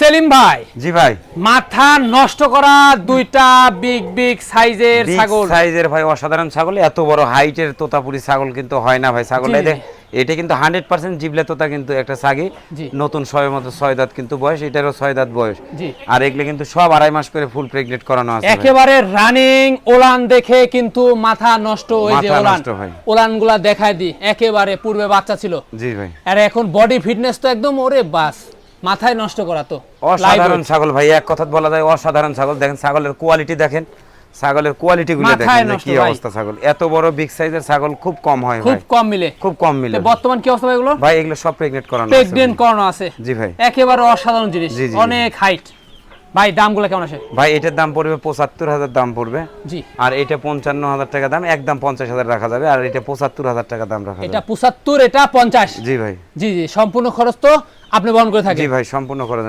সেলিম ভাই, জি ভাই, মাথা নষ্ট করা দুইটা বিগ সাইজের ছাগল, সাইজের ভাই অসাধারণ ছাগল, এত বড় হাইটের তোতাপুরি ছাগল কিন্তু হয় না ভাই। ছাগল এটা কিন্তু 100% জিবলে তোতা, কিন্তু একটা ছাগি নতুন সবের মতো 6 দাঁত কিন্তু বয়স, এটারও 6 দাঁত বয়স। আর এগুলো কিন্তু সব 2.5 মাস করে ফুল প্রেগনেন্ট করানো আছে। একেবারে রানিং ওলান দেখে কিন্তু মাথা নষ্ট। ওই যে ওলানগুলা দেখায় দি, একেবারে পূর্বে বাচ্চা ছিল। জি ভাই। আর এখন বডি ফিটনেস তো একদম ওরে বাস, মাথায় নষ্ট করা তো। অসাধারণ ছাগল ভাই, এক কথা বলা যায় অসাধারণ ছাগল। দেখেন ছাগলের কোয়ালিটি, দেখেন ছাগলের কোয়ালিটি গুলো দেখেন কি অবস্থা। ছাগল এত বড় বিগ সাইজের ছাগল খুব কম হয় ভাই, খুব কম মিলে। বর্তমান কি অবস্থা এগুলো ভাই? এগুলো সব প্রেগনেন্ট করানো আছে। জি ভাই, একেবারে অসাধারণ জিনিস, অনেক হাইট। ভাই দামগুলো কেমন আছে? ভাই এটার দাম পড়বে 75,000 দাম পড়বে। জি। আর এটা 55,000 টাকা দাম, একদম 50,000 রাখা যাবে। আর এটা 75,000 টাকা দাম রাখা যাবে। এটা 75, এটা 50। জি ভাই। জি, সম্পূর্ণ খরচ তো আপনি বহন করে থাকেন? জি ভাই, সম্পূর্ণ খরচ